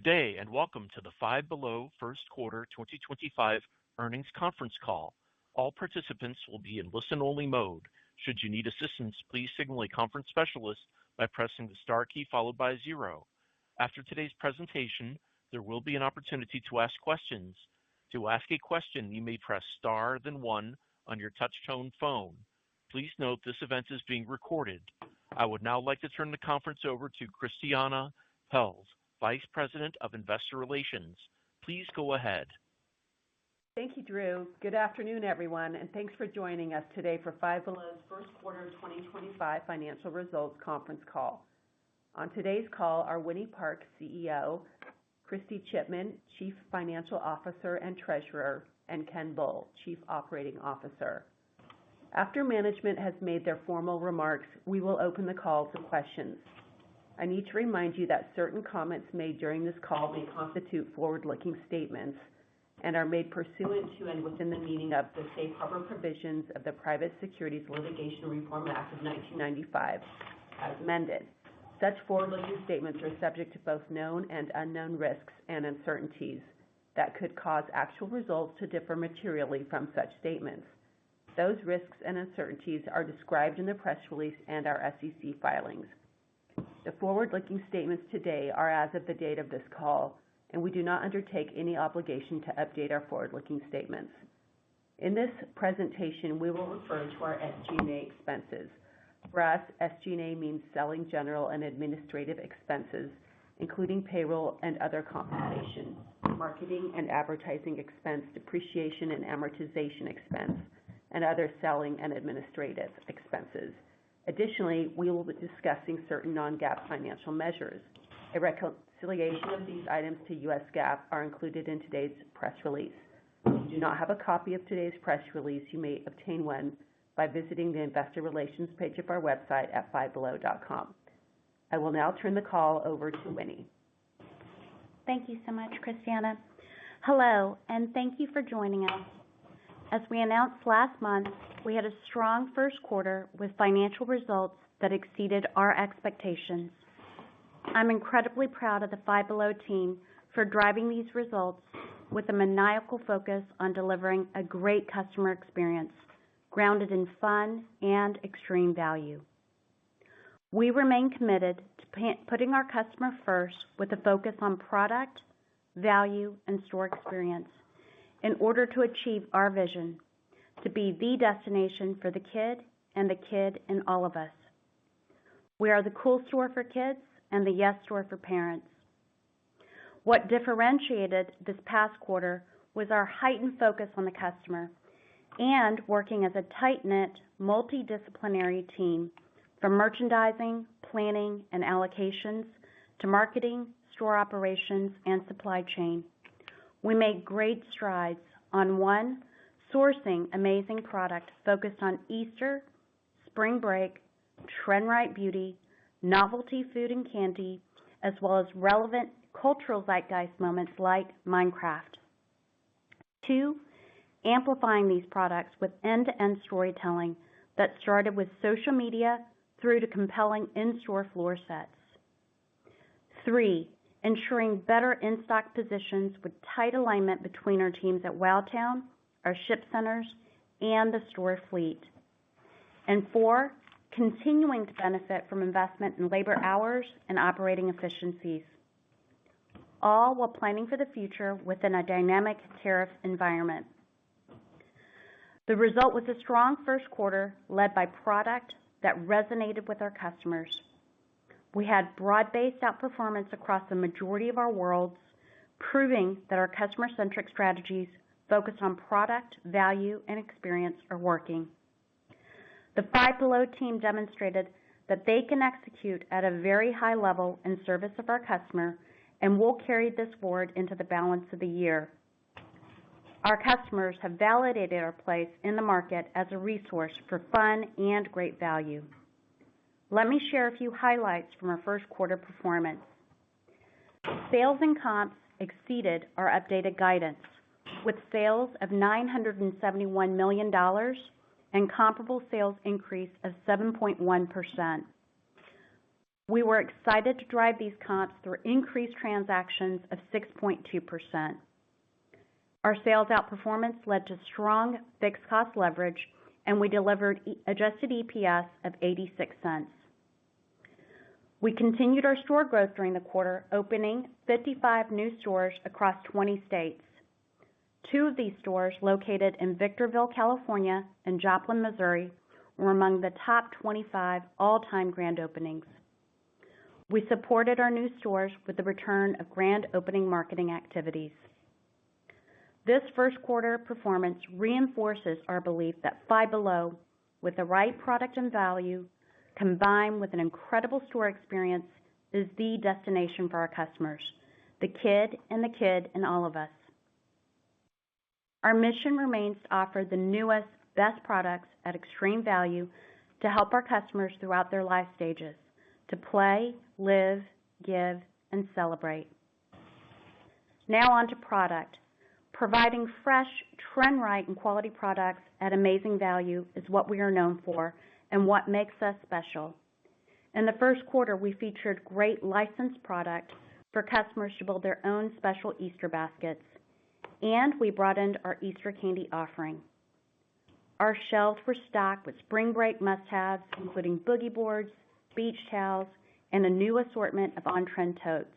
day and welcome to the Five Below First Quarter 2025 Earnings Conference Call. All participants will be in listen-only mode. Should you need assistance, please signal a conference specialist by pressing the star key followed by 0. After today's presentation, there will be an opportunity to ask questions. To ask a question, you may press star then 1 on your touch-tone phone. Please note this event is being recorded. I would now like to turn the conference over to Christiana Pels, Vice President of Investor Relations. Please go ahead. Thank you, Drew. Good afternoon, everyone, and thanks for joining us today for Five Below's First Quarter 2025 Financial Results Conference Call. On today's call are Winnie Park, CEO, Christy Chipman, Chief Financial Officer and Treasurer, and Ken Bull, Chief Operating Officer. After management has made their formal remarks, we will open the call to questions. I need to remind you that certain comments made during this call may constitute forward-looking statements and are made pursuant to and within the meaning of the safe harbor provisions of the Private Securities Litigation Reform Act of 1995, as amended. Such forward-looking statements are subject to both known and unknown risks and uncertainties that could cause actual results to differ materially from such statements. Those risks and uncertainties are described in the press release and our SEC filings. The forward-looking statements today are as of the date of this call, and we do not undertake any obligation to update our forward-looking statements. In this presentation, we will refer to our SG&A expenses. For us, SG&A means selling, general, and administrative expenses, including payroll and other compensation, marketing and advertising expense, depreciation and amortization expense, and other selling and administrative expenses. Additionally, we will be discussing certain non-GAAP financial measures. A reconciliation of these items to U.S. GAAP are included in today's press release. If you do not have a copy of today's press release, you may obtain one by visiting the Investor Relations page of our website at fivebelow.com. I will now turn the call over to Winnie. Thank you so much, Christiana. Hello, and thank you for joining us. As we announced last month, we had a strong first quarter with financial results that exceeded our expectations. I'm incredibly proud of the Five Below team for driving these results with a maniacal focus on delivering a great customer experience grounded in fun and extreme value. We remain committed to putting our customer first with a focus on product, value, and store experience in order to achieve our vision to be the destination for the kid and the kid in all of us. We are the cool store for kids and the yes store for parents. What differentiated this past quarter was our heightened focus on the customer and working as a tight-knit, multidisciplinary team from merchandising, planning, and allocations to marketing, store operations, and supply chain. We made great strides on one, sourcing amazing product focused on Easter, spring break, trend-right beauty, novelty food and candy, as well as relevant cultural zeitgeist moments like Minecraft. 2, amplifying these products with end-to-end storytelling that started with social media through to compelling in-store floor sets. 3, ensuring better in-stock positions with tight alignment between our teams at Wowtown, our ship centers, and the store fleet. And 4, continuing to benefit from investment in labor hours and operating efficiencies, all while planning for the future within a dynamic tariff environment. The result was a strong first quarter led by product that resonated with our customers. We had broad-based outperformance across the majority of our worlds, proving that our customer-centric strategies focused on product, value, and experience are working. The Five Below team demonstrated that they can execute at a very high level in service of our customer, and will carry this forward into the balance of the year. Our customers have validated our place in the market as a resource for fun and great value. Let me share a few highlights from our first quarter performance. Sales and comps exceeded our updated guidance, with sales of $971 million and comparable sales increase of 7.1%. We were excited to drive these comps through increased transactions of 6.2%. Our sales outperformance led to strong fixed cost leverage, and we delivered adjusted EPS of 86 cents. We continued our store growth during the quarter, opening 55 new stores across 20 states. 2 of these stores, located in Victorville, California, and Joplin, Missouri, were among the top 25 all-time grand openings. We supported our new stores with the return of grand opening marketing activities. This first quarter performance reinforces our belief that Five Below, with the right product and value, combined with an incredible store experience, is the destination for our customers, the kid in all of us. Our mission remains to offer the newest, best products at extreme value to help our customers throughout their life stages, to play, live, give, and celebrate. Now on to product. Providing fresh, trend-right, and quality products at amazing value is what we are known for and what makes us special. In the first quarter, we featured great licensed product for customers to build their own special Easter baskets, and we broadened our Easter candy offering. Our shelves were stocked with spring break must-haves, including boogie boards, beach towels, and a new assortment of on-trend totes.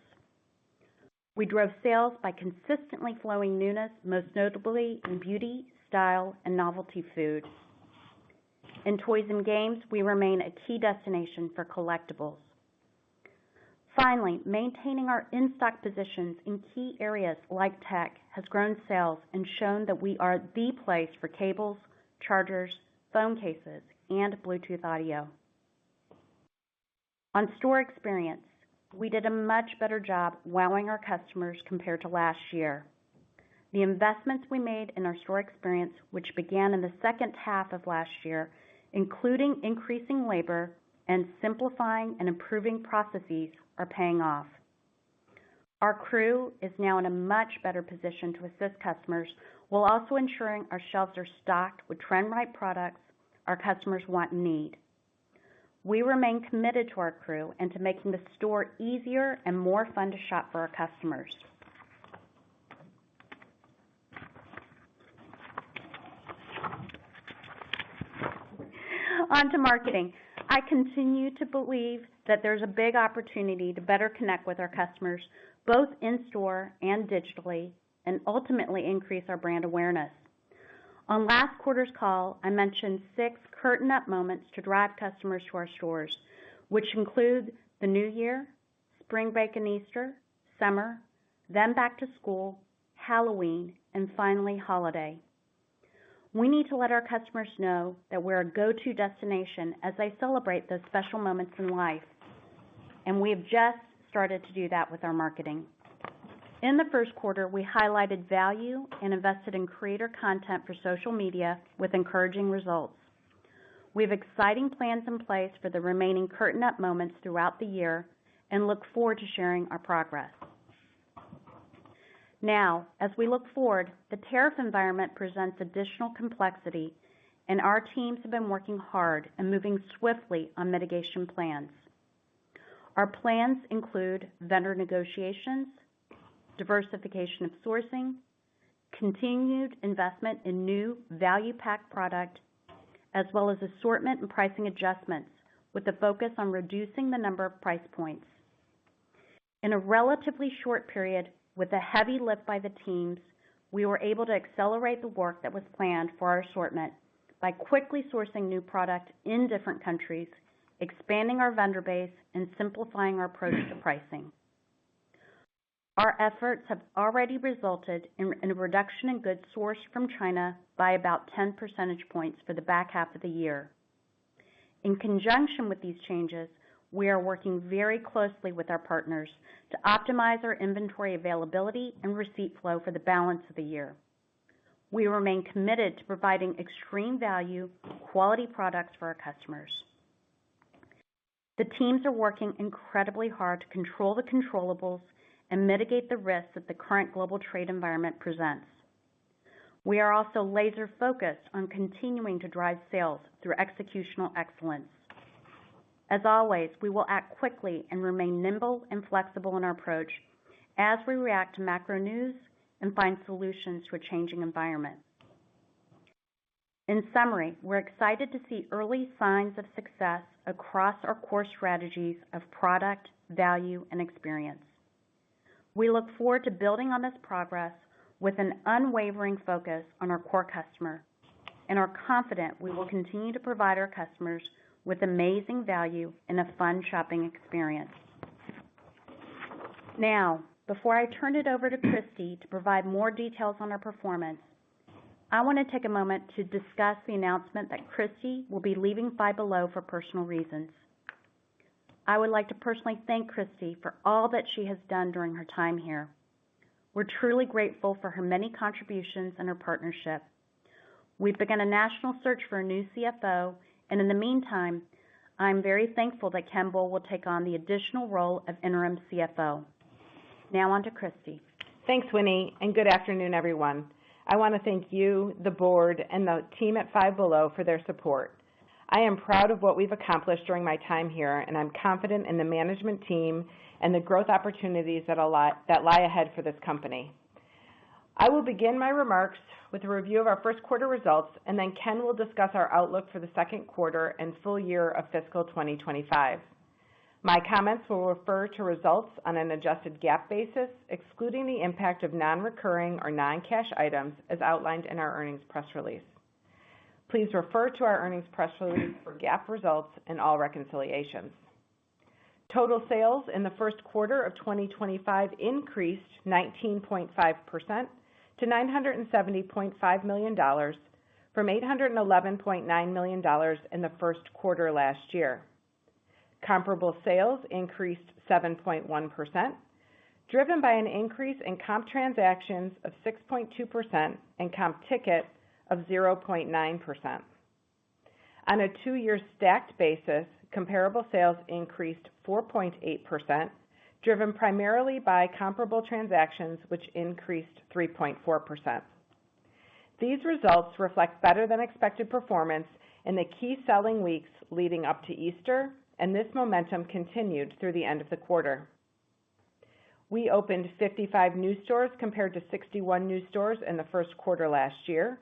We drove sales by consistently flowing newness, most notably in beauty, style, and novelty food. In toys and games, we remain a key destination for collectibles. Finally, maintaining our in-stock positions in key areas like tech has grown sales and shown that we are the place for cables, chargers, phone cases, and Bluetooth audio. On store experience, we did a much better job wowing our customers compared to last year. The investments we made in our store experience, which began in the second half of last year, including increasing labor and simplifying and improving processes, are paying off. Our crew is now in a much better position to assist customers while also ensuring our shelves are stocked with trend-right products our customers want and need. We remain committed to our crew and to making the store easier and more fun to shop for our customers. On to marketing. I continue to believe that there's a big opportunity to better connect with our customers, both in-store and digitally, and ultimately increase our brand awareness. On last quarter's call, I mentioned 6 curtain-up moments to drive customers to our stores, which include the New Year, spring break and Easter, summer, then back to school, Halloween, and finally holiday. We need to let our customers know that we're a go-to destination as they celebrate those special moments in life, and we have just started to do that with our marketing. In the first quarter, we highlighted value and invested in creator content for social media with encouraging results. We have exciting plans in place for the remaining curtain-up moments throughout the year and look forward to sharing our progress. Now, as we look forward, the tariff environment presents additional complexity, and our teams have been working hard and moving swiftly on mitigation plans. Our plans include vendor negotiations, diversification of sourcing, continued investment in new value-packed product, as well as assortment and pricing adjustments with a focus on reducing the number of price points. In a relatively short period, with a heavy lift by the teams, we were able to accelerate the work that was planned for our assortment by quickly sourcing new product in different countries, expanding our vendor base, and simplifying our approach to pricing. Our efforts have already resulted in a reduction in goods sourced from China by about 10 percentage points for the back half of the year. In conjunction with these changes, we are working very closely with our partners to optimize our inventory availability and receipt flow for the balance of the year. We remain committed to providing extreme value, quality products for our customers. The teams are working incredibly hard to control the controllables and mitigate the risks that the current global trade environment presents. We are also laser-focused on continuing to drive sales through executional excellence. As always, we will act quickly and remain nimble and flexible in our approach as we react to macro news and find solutions to a changing environment. In summary, we're excited to see early signs of success across our core strategies of product, value, and experience. We look forward to building on this progress with an unwavering focus on our core customer and are confident we will continue to provide our customers with amazing value and a fun shopping experience. Now, before I turn it over to Christy to provide more details on our performance, I want to take a moment to discuss the announcement that Christy will be leaving Five Below for personal reasons. I would like to personally thank Christy for all that she has done during her time here. We're truly grateful for her many contributions and her partnership. We've begun a national search for a new CFO, and in the meantime, I'm very thankful that Ken Bull will take on the additional role of interim CFO. Now on to Christy. Thanks, Winnie, and good afternoon, everyone. I want to thank you, the board, and the team at Five Below for their support. I am proud of what we've accomplished during my time here, and I'm confident in the management team and the growth opportunities that lie ahead for this company. I will begin my remarks with a review of our first quarter results, and then Ken will discuss our outlook for the second quarter and full year of fiscal 2025. My comments will refer to results on an adjusted GAAP basis, excluding the impact of non-recurring or non-cash items as outlined in our earnings press release. Please refer to our earnings press release for GAAP results and all reconciliations. Total sales in the first quarter of 2025 increased 19.5% to $970.5 million from $811.9 million in the first quarter last year. Comparable sales increased 7.1%, driven by an increase in comp transactions of 6.2% and comp ticket of 0.9%. On a two-year stacked basis, comparable sales increased 4.8%, driven primarily by comparable transactions, which increased 3.4%. These results reflect better than expected performance in the key selling weeks leading up to Easter, and this momentum continued through the end of the quarter. We opened 55 new stores compared to 61 new stores in the first quarter last year.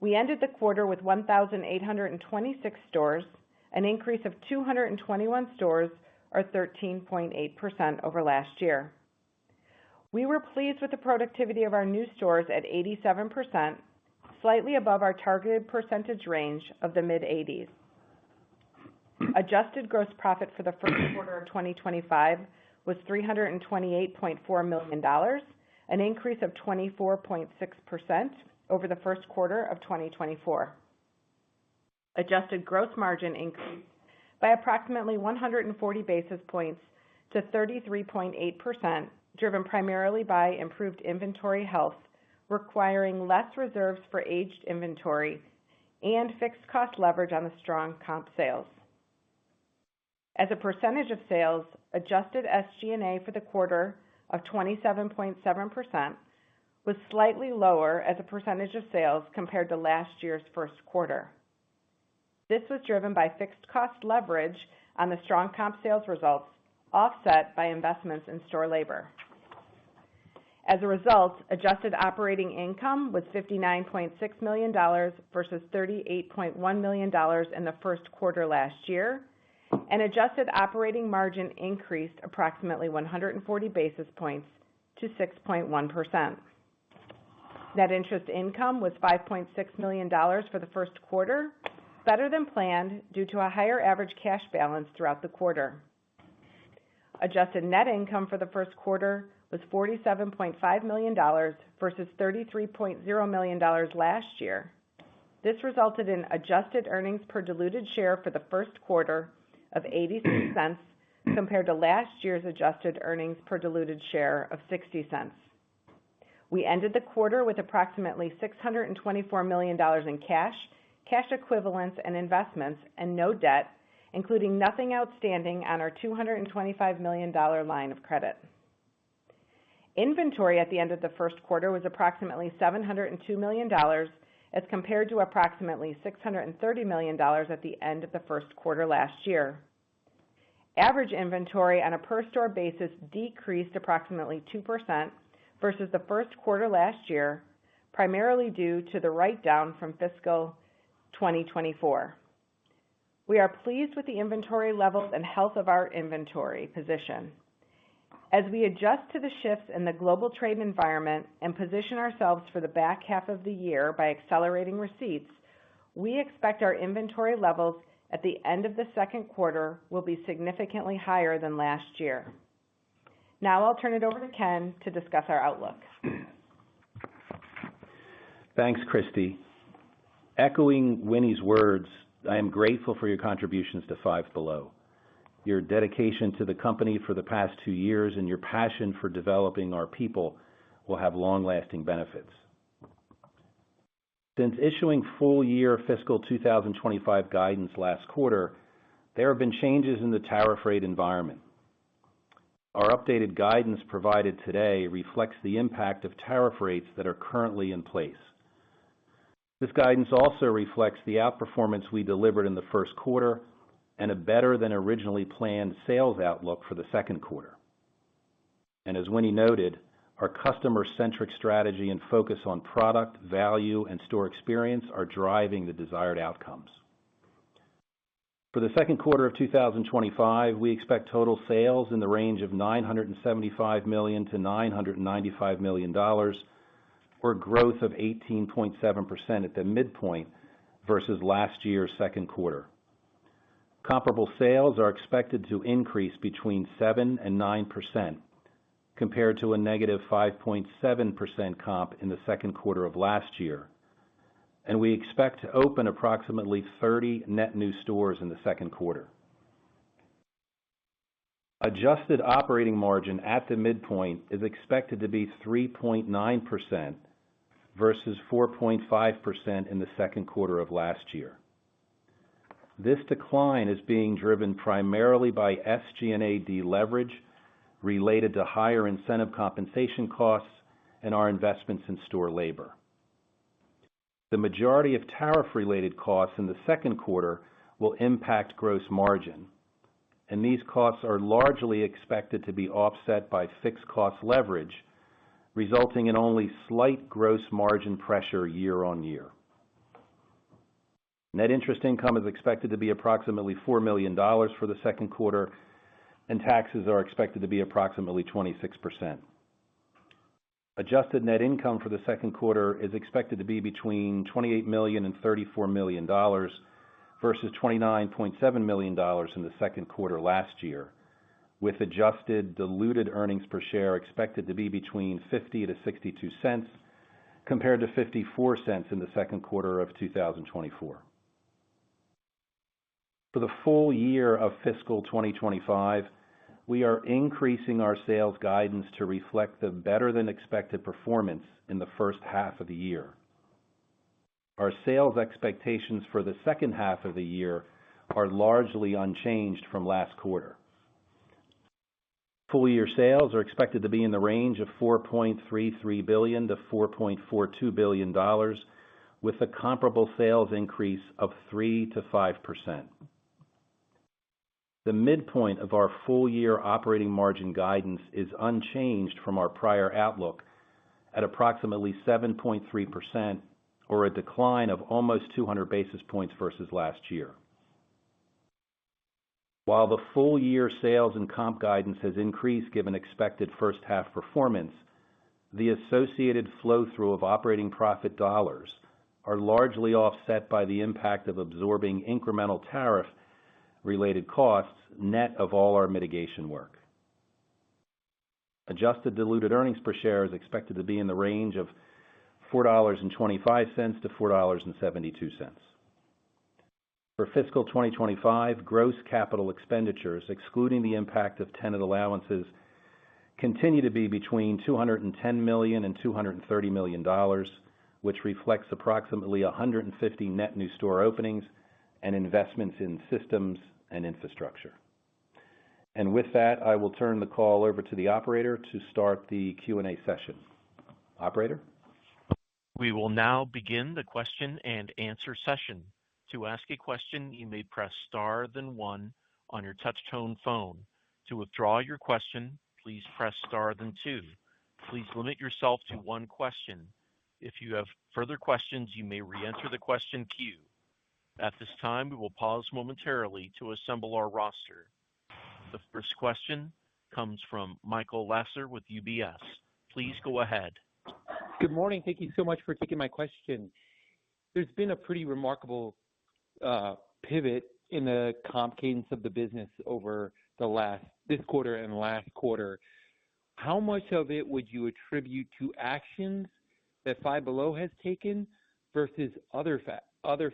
We ended the quarter with 1,826 stores, an increase of 221 stores, or 13.8% over last year. We were pleased with the productivity of our new stores at 87%, slightly above our targeted percentage range of the mid-80s. Adjusted gross profit for the first quarter of 2025 was $328.4 million, an increase of 24.6% over the first quarter of 2024. Adjusted gross margin increased by approximately 140 basis points to 33.8%, driven primarily by improved inventory health, requiring less reserves for aged inventory and fixed cost leverage on the strong comp sales. As a percentage of sales, adjusted SG&A for the quarter of 27.7% was slightly lower as a percentage of sales compared to last year's first quarter. This was driven by fixed cost leverage on the strong comp sales results, offset by investments in store labor. As a result, adjusted operating income was $59.6 million versus $38.1 million in the first quarter last year, and adjusted operating margin increased approximately 140 basis points to 6.1%. Net interest income was $5.6 million for the first quarter, better than planned due to a higher average cash balance throughout the quarter. Adjusted net income for the first quarter was $47.5 million versus $33.0 million last year. This resulted in adjusted earnings per diluted share for the first quarter of 86 cents compared to last year's adjusted earnings per diluted share of 60 cents. We ended the quarter with approximately $624 million in cash, cash equivalents, and investments, and no debt, including nothing outstanding on our $225 million line of credit. Inventory at the end of the first quarter was approximately $702 million as compared to approximately $630 million at the end of the first quarter last year. Average inventory on a per-store basis decreased approximately 2% versus the first quarter last year, primarily due to the write-down from fiscal 2024. We are pleased with the inventory levels and health of our inventory position. As we adjust to the shifts in the global trade environment and position ourselves for the back half of the year by accelerating receipts, we expect our inventory levels at the end of the second quarter will be significantly higher than last year. Now I'll turn it over to Ken to discuss our outlook. Thanks, Christy. Echoing Winnie's words, I am grateful for your contributions to Five Below. Your dedication to the company for the past 2 years and your passion for developing our people will have long-lasting benefits. Since issuing full-year fiscal 2025 guidance last quarter, there have been changes in the tariff rate environment. Our updated guidance provided today reflects the impact of tariff rates that are currently in place. This guidance also reflects the outperformance we delivered in the first quarter and a better than originally planned sales outlook for the second quarter. And as Winnie noted, our customer-centric strategy and focus on product, value, and store experience are driving the desired outcomes. For the second quarter of 2025, we expect total sales in the range of $975 million to $995 million, or growth of 18.7% at the midpoint versus last year's second quarter. Comparable sales are expected to increase between 7% and 9%, compared to a negative 5.7% comp in the second quarter of last year. And we expect to open approximately 30 net new stores in the second quarter. Adjusted operating margin at the midpoint is expected to be 3.9% versus 4.5% in the second quarter of last year. This decline is being driven primarily by SG&A deleverage related to higher incentive compensation costs and our investments in store labor. The majority of tariff-related costs in the second quarter will impact gross margin, and these costs are largely expected to be offset by fixed cost leverage, resulting in only slight gross margin pressure year on year. Net interest income is expected to be approximately $4 million for the second quarter, and taxes are expected to be approximately 26%. Adjusted net income for the second quarter is expected to be between $28 million and $34 million versus $29.7 million in the second quarter last year, with adjusted diluted earnings per share expected to be between 50 to 62 cents compared to 54 cents in the second quarter of 2024. For the full year of fiscal 2025, we are increasing our sales guidance to reflect the better than expected performance in the first half of the year. Our sales expectations for the second half of the year are largely unchanged from last quarter. Full year sales are expected to be in the range of $4.33 billion to $4.42 billion, with a comparable sales increase of 3 to 5%. The midpoint of our full-year operating margin guidance is unchanged from our prior outlook at approximately 7.3%, or a decline of almost 200 basis points versus last year. While the full-year sales and comp guidance has increased given expected first-half performance, the associated flow-through of operating profit dollars are largely offset by the impact of absorbing incremental tariff-related costs net of all our mitigation work. Adjusted diluted earnings per share is expected to be in the range of $4.25 to $4.72. For fiscal 2025, gross capital expenditures, excluding the impact of tenant allowances, continue to be between $210 million and $230 million, which reflects approximately 150 net new store openings and investments in systems and infrastructure. And with that, I will turn the call over to the operator to start the Q&A session. Operator? We will now begin the question and answer session. To ask a question, you may press star then one on your touch-tone phone. To withdraw your question, please press star then two. Please limit yourself to one question. If you have further questions, you may re-enter the question queue. At this time, we will pause momentarily to assemble our roster. The first question comes from Michael Lasser with UBS. Please go ahead. Good morning. Thank you so much for taking my question. There's been a pretty remarkable pivot in the comp cadence of the business over this quarter and last quarter. How much of it would you attribute to actions that Five Below has taken versus other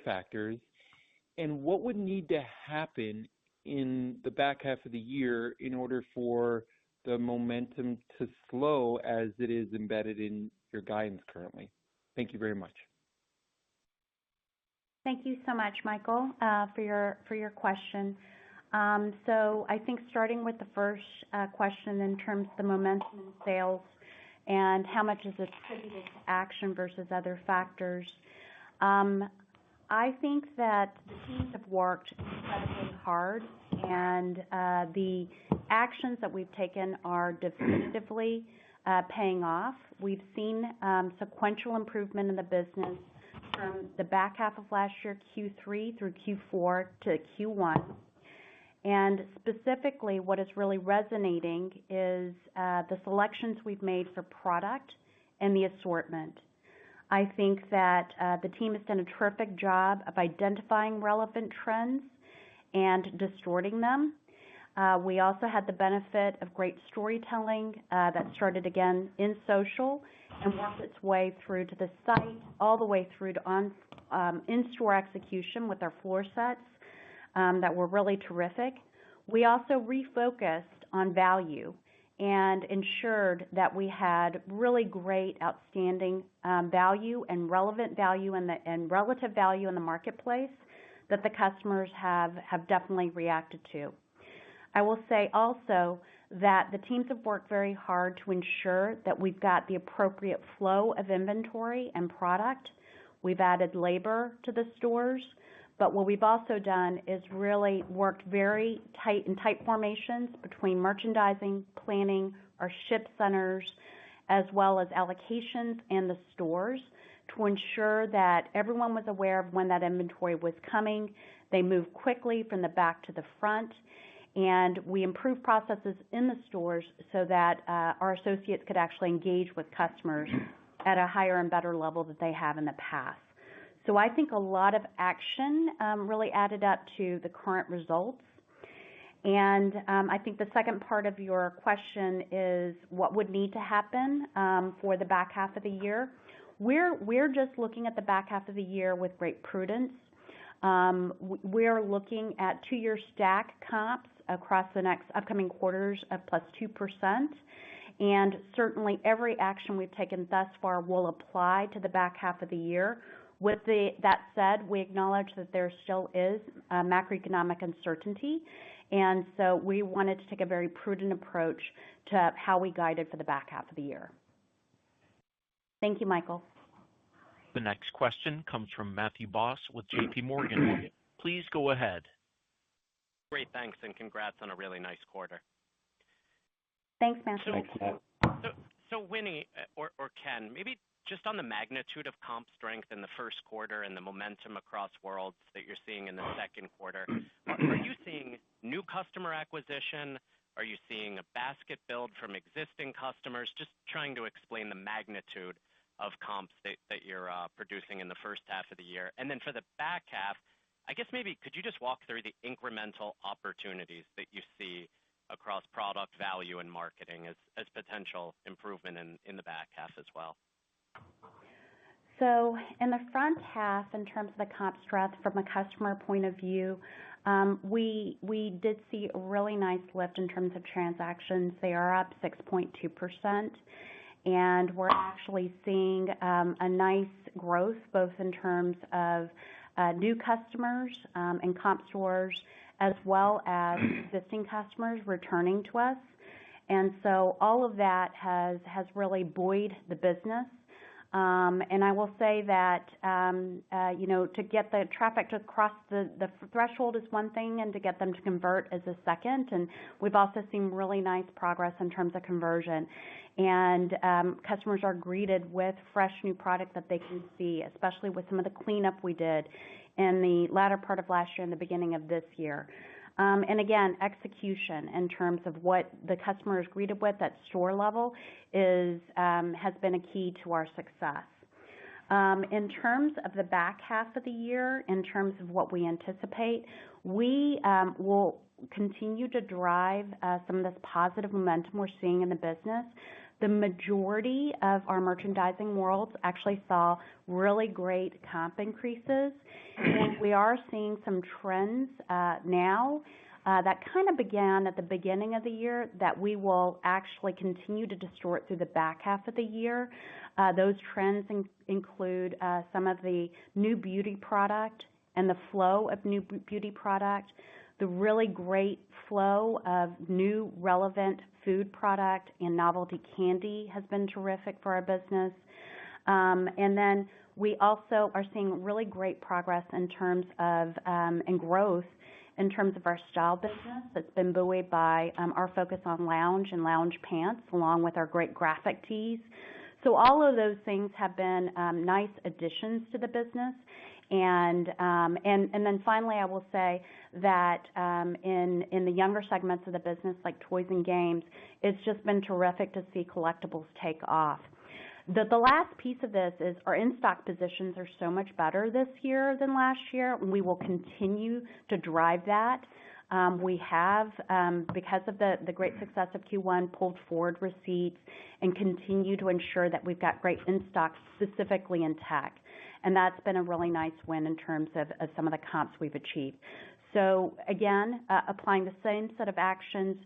factors? And what would need to happen in the back half of the year in order for the momentum to slow as it is embedded in your guidance currently? Thank you very much. Thank you so much, Michael, for your question. So I think starting with the first question in terms of the momentum in sales and how much is attributed to action versus other factors. I think that the teams have worked incredibly hard, and the actions that we've taken are definitively paying off. We've seen sequential improvement in the business from the back half of last year, Q3 through Q4 to Q1. And specifically, what is really resonating is the selections we've made for product and the assortment. I think that the team has done a terrific job of identifying relevant trends and distorting them. We also had the benefit of great storytelling that started again in social and worked its way through to the site, all the way through to in-store execution with our floor sets that were really terrific. We also refocused on value and ensured that we had really great, outstanding value and relevant value and relative value in the marketplace that the customers have definitely reacted to. I will say also that the teams have worked very hard to ensure that we've got the appropriate flow of inventory and product. We've added labor to the stores, but what we've also done is really worked very tight formations between merchandising, planning, our ship centers, as well as allocations and the stores to ensure that everyone was aware of when that inventory was coming. They moved quickly from the back to the front, and we improved processes in the stores so that our associates could actually engage with customers at a higher and better level that they have in the past. So I think a lot of action really added up to the current results. And I think the second part of your question is what would need to happen for the back half of the year. We're just looking at the back half of the year with great prudence. We're looking at 2-year stack comps across the next upcoming quarters of +2%. And certainly every action we've taken thus far will apply to the back half of the year. With that said, we acknowledge that there still is macroeconomic uncertainty, and so we wanted to take a very prudent approach to how we guided for the back half of the year. Thank you, Michael. The next question comes from Matthew Boss with JP Morgan. Please go ahead. Great, thanks, and congrats on a really nice quarter. Thanks, Matthew. Thanks, Matt. So Winnie or Ken, maybe just on the magnitude of comp strength in the first quarter and the momentum across worlds that you're seeing in the second quarter, are you seeing new customer acquisition? Are you seeing a basket build from existing customers? Just trying to explain the magnitude of comps that you're producing in the first half of the year. And then for the back half, I guess maybe could you just walk through the incremental opportunities that you see across product value and marketing as potential improvement in the back half as well? So in the front half, in terms of the comp strength from a customer point of view, we did see a really nice lift in terms of transactions. They are up 6.2%, and we're actually seeing a nice growth both in terms of new customers and comp stores, as well as existing customers returning to us. And so all of that has really buoyed the business. And I will say that, to get the traffic to cross the threshold is one thing, and to get them to convert is a second. And we've also seen really nice progress in terms of conversion. And customers are greeted with fresh new product that they can see, especially with some of the cleanup we did in the latter part of last year and the beginning of this year. And again, execution in terms of what the customer is greeted with at store level has been a key to our success. In terms of the back half of the year, in terms of what we anticipate, we will continue to drive some of this positive momentum we're seeing in the business. The majority of our merchandising worlds actually saw really great comp increases, and we are seeing some trends now that kind of began at the beginning of the year that we will actually continue to distort through the back half of the year. Those trends include some of the new beauty product and the flow of new beauty product, the really great flow of new relevant food product and novelty candy has been terrific for our business. And then we also are seeing really great progress in terms of and growth in terms of our style business. That's been buoyed by our focus on lounge and lounge pants, along with our great graphic tees. So all of those things have been nice additions to the business. And then finally, I will say that in the younger segments of the business, like toys and games, it's just been terrific to see collectibles take off. The last piece of this is our in-stock positions are so much better this year than last year, and we will continue to drive that. We have, because of the great success of Q1, pulled forward receipts and continue to ensure that we've got great in-stock, specifically in tech. And that's been a really nice win in terms of some of the comps we've achieved. So again, applying the same set of actions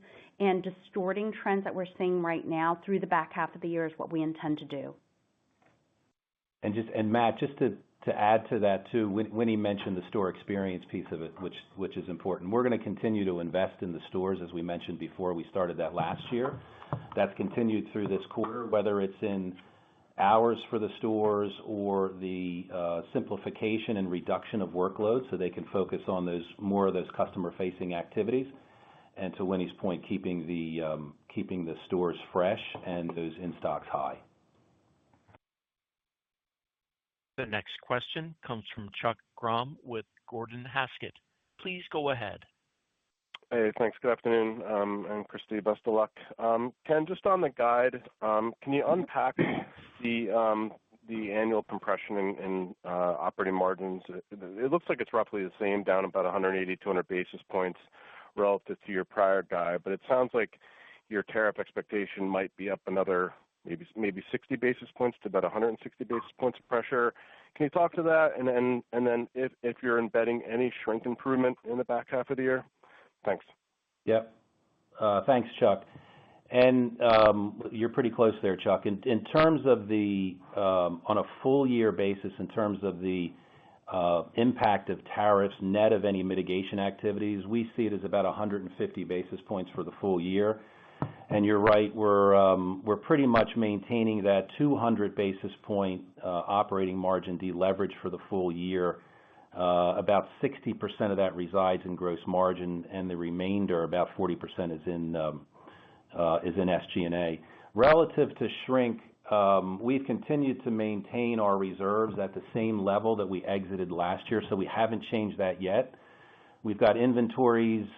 and distorting trends that we're seeing right now through the back half of the year is what we intend to do. And Matt, just to add to that too, Winnie mentioned the store experience piece of it, which is important. We're going to continue to invest in the stores, as we mentioned before. We started that last year. That's continued through this quarter, whether it's in hours for the stores or the simplification and reduction of workload, so they can focus on more of those customer-facing activities. And to Winnie's point, keeping the stores fresh and those in stocks high. The next question comes from Chuck Grom with Gordon Haskett. Please go ahead. Hey, thanks. Good afternoon, and Christy, best of luck. Ken, just on the guide, can you unpack the annual compression in operating margins? It looks like it's roughly the same, down about 180, 200 basis points relative to your prior guide, but it sounds like your tariff expectation might be up another maybe 60 basis points to about 160 basis points of pressure. Can you talk to that? And then if you're embedding any shrink improvement in the back half of the year? Thanks. Yep. Thanks, Chuck. And you're pretty close there, Chuck. In terms of on a full year basis, in terms of the impact of tariffs, net of any mitigation activities, we see it as about 150 basis points for the full year. And you're right, we're pretty much maintaining that 200 basis point operating margin deleverage for the full year. About 60% of that resides in gross margin, and the remainder, about 40%, is in SG&A. Relative to shrink, we've continued to maintain our reserves at the same level that we exited last year, so we haven't changed that yet. We've got inventories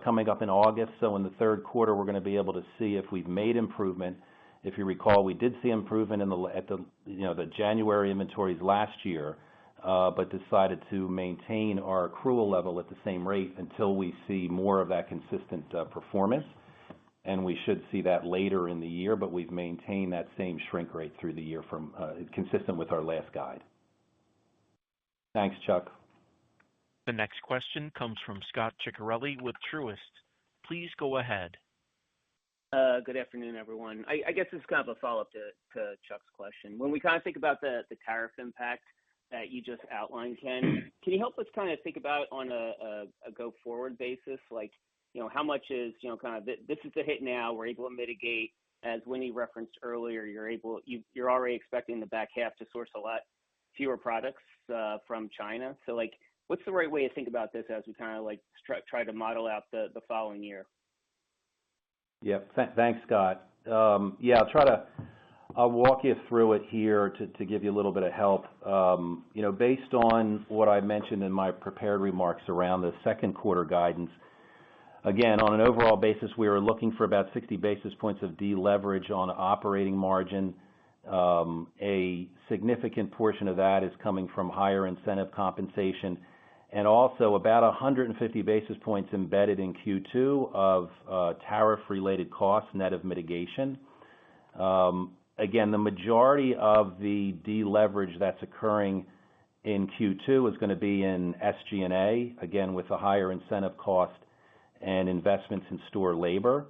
coming up in August, so in the third quarter we're going to be able to see if we've made improvement. If you recall, we did see improvement at the January inventories last year, but decided to maintain our accrual level at the same rate until we see more of that consistent performance. And we should see that later in the year, but we've maintained that same shrink rate through the year consistent with our last guide. Thanks, Chuck. The next question comes from Scot Ciccarelli with Truist. Please go ahead. Good afternoon, everyone. I guess this is kind of a follow-up to Chuck's question. When we kind of think about the tariff impact that you just outlined, Ken, can you help us kind of think about on a go-forward basis, like, how much is, kind of this is the hit now, we're able to mitigate, as Winnie referenced earlier, you're already expecting the back half to source a lot fewer products from China. So, like, what's the right way to think about this as we kind of like try to model out the following year? Yep. Thanks, Scott. Yeah, I'll walk you through it here to give you a little bit of help. Based on what I mentioned in my prepared remarks around the second quarter guidance, again, on an overall basis, we were looking for about 60 basis points of deleverage on operating margin. A significant portion of that is coming from higher incentive compensation, and also about 150 basis points embedded in Q2 of tariff-related costs, net of mitigation. Again, the majority of the deleverage that's occurring in Q2 is going to be in SG&A, again, with the higher incentive cost and investments in store labor.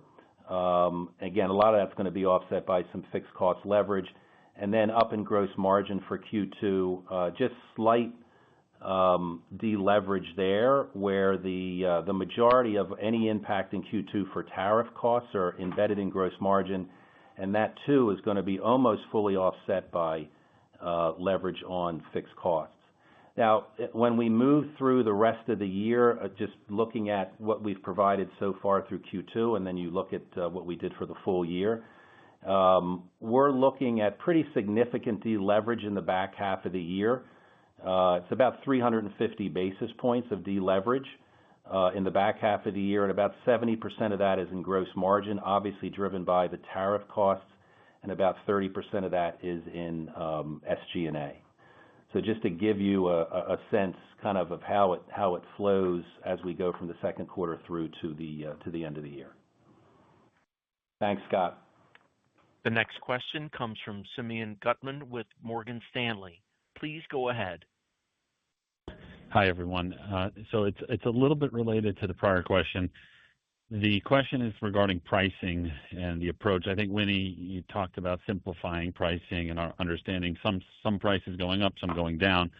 Again, a lot of that's going to be offset by some fixed cost leverage. And then up in gross margin for Q2, just slight deleverage there, where the majority of any impact in Q2 for tariff costs are embedded in gross margin, and that too is going to be almost fully offset by leverage on fixed costs. Now, when we move through the rest of the year, just looking at what we've provided so far through Q2, and then you look at what we did for the full year, we're looking at pretty significant deleverage in the back half of the year. It's about 350 basis points of deleverage in the back half of the year, and about 70% of that is in gross margin, obviously driven by the tariff costs, and about 30% of that is in SG&A. So just to give you a sense kind of how it flows as we go from the second quarter through to the end of the year. Thanks, Scott. The next question comes from Simeon Gutman with Morgan Stanley. Please go ahead. Hi, everyone. So it's a little bit related to the prior question. The question is regarding pricing and the approach. I think, Winnie, you talked about simplifying pricing and our understanding some prices going up, some going down.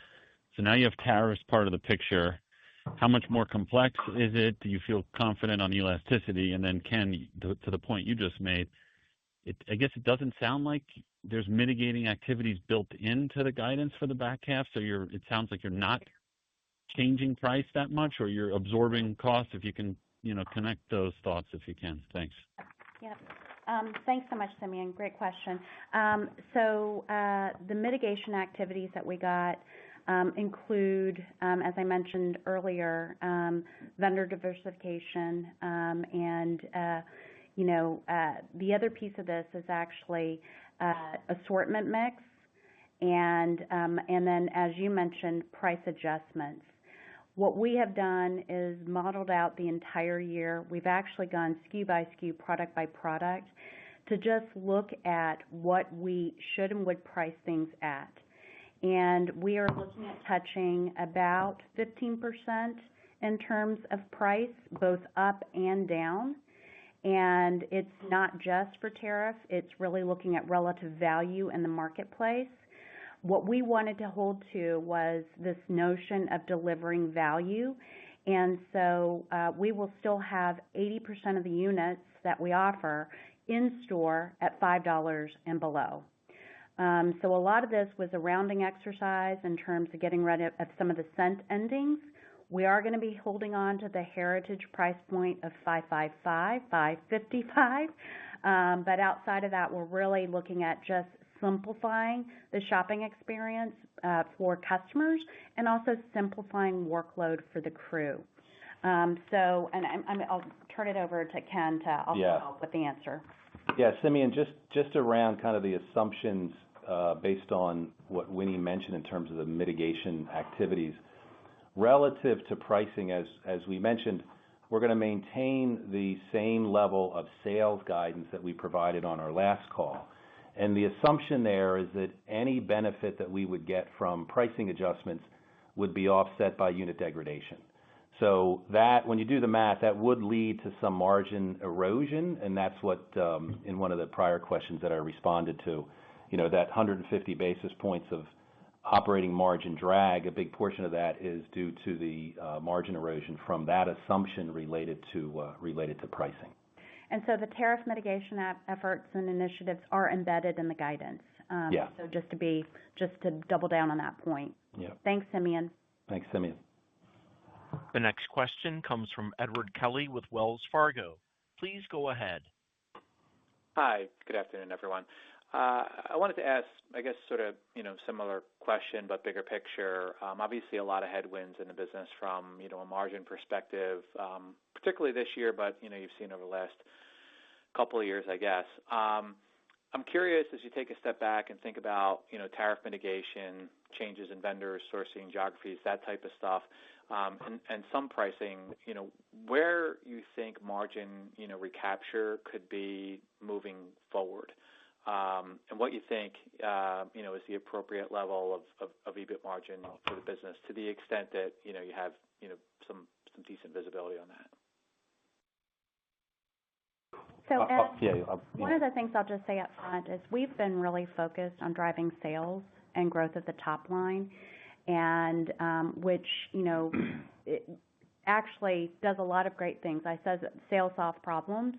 So now you have tariffs part of the picture. How much more complex is it? Do you feel confident on elasticity? And then, Ken, to the point you just made, I guess it doesn't sound like there's mitigating activities built into the guidance for the back half. So it sounds like you're not changing price that much, or you're absorbing costs. If you can, connect those thoughts if you can. Thanks. Yep. Thanks so much, Simeon. Great question. So the mitigation activities that we got include, as I mentioned earlier, vendor diversification, and the other piece of this is actually assortment mix, and then, as you mentioned, price adjustments. What we have done is modeled out the entire year. We've actually gone SKU by SKU, product by product, to just look at what we should and would price things at. And we are looking at touching about 15% in terms of price, both up and down. And it's not just for tariff. It's really looking at relative value in the marketplace. What we wanted to hold to was this notion of delivering value. And so we will still have 80% of the units that we offer in store at $5 and below. So a lot of this was a rounding exercise in terms of getting rid of some of the cent endings. We are going to be holding on to the heritage price point of $5.55, $5.55. But outside of that, we're really looking at just simplifying the shopping experience for customers, and also simplifying workload for the crew. I'll turn it over to Ken to also help with the answer. Yeah, Simeon, just around kind of the assumptions based on what Winnie mentioned in terms of the mitigation activities. Relative to pricing, as we mentioned, we're going to maintain the same level of sales guidance that we provided on our last call. And the assumption there is that any benefit that we would get from pricing adjustments would be offset by unit degradation. So that, when you do the math, that would lead to some margin erosion, and that's what, in one of the prior questions that I responded to, that 150 basis points of operating margin drag, a big portion of that is due to the margin erosion from that assumption related to pricing. And so the tariff mitigation efforts and initiatives are embedded in the guidance. Yeah. So just to double down on that point. Yeah. Thanks, Simeon. Thanks, Simeon. The next question comes from Edward Kelly with Wells Fargo. Please go ahead. Hi, good afternoon, everyone. I wanted to ask, I guess, sort of, similar question, but bigger picture. Obviously, a lot of headwinds in the business from, a margin perspective, particularly this year, but, you've seen over the last couple of years, I guess. I'm curious, as you take a step back and think about, tariff mitigation, changes in vendors, sourcing, geographies, that type of stuff, and some pricing, where you think margin, recapture could be moving forward, and what you think, is the appropriate level of EBIT margin for the business, to the extent that, you have, some decent visibility on that. So, Ed, one of the things I'll just say up front is we've been really focused on driving sales and growth of the top line, and which, it actually does a lot of great things. I said sales solve problems,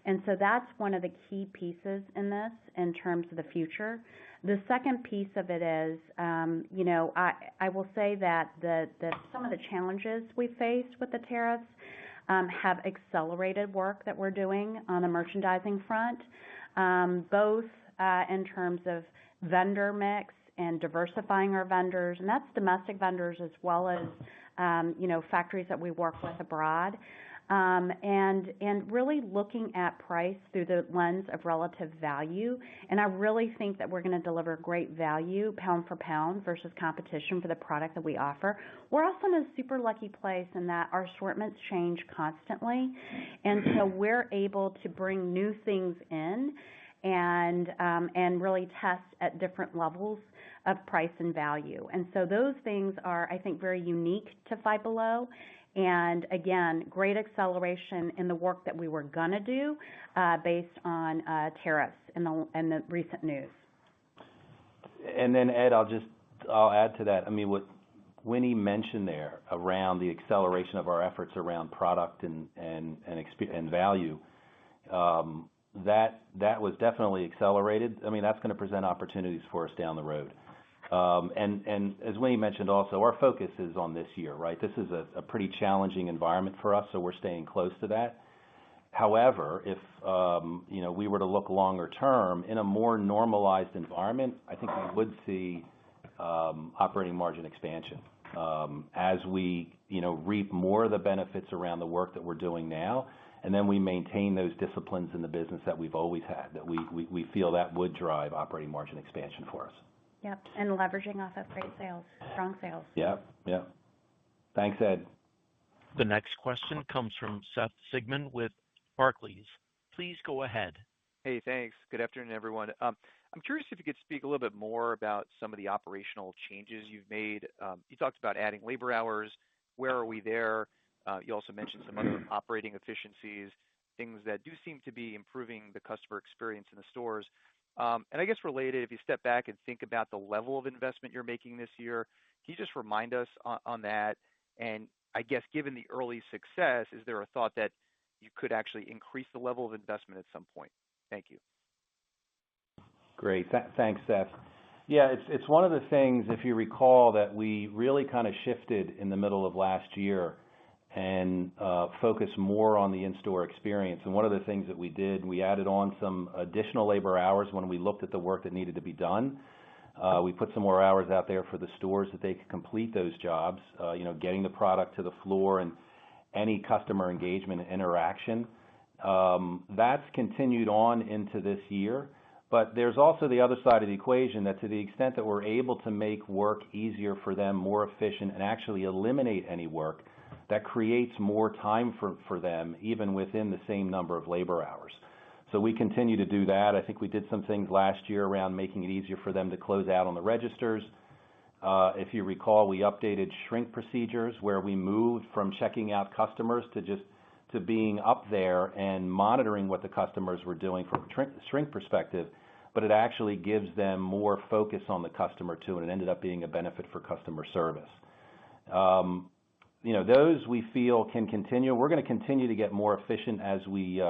and so that's one of the key pieces in this in terms of the future. The second piece of it is, I will say that some of the challenges we faced with the tariffs have accelerated work that we're doing on the merchandising front, both in terms of vendor mix and diversifying our vendors, and that's domestic vendors as well as, factories that we work with abroad, and really looking at price through the lens of relative value. And I really think that we're going to deliver great value pound for pound versus competition for the product that we offer. We're also in a super lucky place in that our assortments change constantly, and so we're able to bring new things in and really test at different levels of price and value. And so those things are, I think, very unique to Five Below. And again, great acceleration in the work that we were going to do based on tariffs and the recent news. And then, Ed, I'll add to that. I mean, what Winnie mentioned there around the acceleration of our efforts around product and value, that was definitely accelerated. I mean, that's going to present opportunities for us down the road. And as Winnie mentioned also, our focus is on this year, right? This is a pretty challenging environment for us, so we're staying close to that. However, if we were to look longer term in a more normalized environment, I think we would see operating margin expansion as we reap more of the benefits around the work that we're doing now, and then we maintain those disciplines in the business that we've always had. That we feel that would drive operating margin expansion for us. Yep, and leveraging off of great sales, strong sales. Yep. Thanks, Ed. The next question comes from Seth Sigman with Barclays. Please go ahead. Hey, thanks. Good afternoon, everyone. I'm curious if you could speak a little bit more about some of the operational changes you've made. You talked about adding labor hours. Where are we there? You also mentioned some other operating efficiencies, things that do seem to be improving the customer experience in the stores. And I guess related, if you step back and think about the level of investment you're making this year, can you just remind us on that? And I guess given the early success, is there a thought that you could actually increase the level of investment at some point? Thank you. Great. Thanks, Seth. Yeah, it's one of the things, if you recall, that we really kind of shifted in the middle of last year and focus more on the in-store experience. And one of the things that we did, we added on some additional labor hours when we looked at the work that needed to be done. We put some more hours out there for the stores that they could complete those jobs, getting the product to the floor and any customer engagement and interaction. That's continued on into this year. But there's also the other side of the equation, that to the extent that we're able to make work easier for them, more efficient, and actually eliminate any work, that creates more time for them, even within the same number of labor hours. So we continue to do that. I think we did some things last year around making it easier for them to close out on the registers. If you recall, we updated shrink procedures where we moved from checking out customers to being up there and monitoring what the customers were doing from a shrink perspective, but it actually gives them more focus on the customer too, and it ended up being a benefit for customer service. Those we feel can continue. We're going to continue to get more efficient as we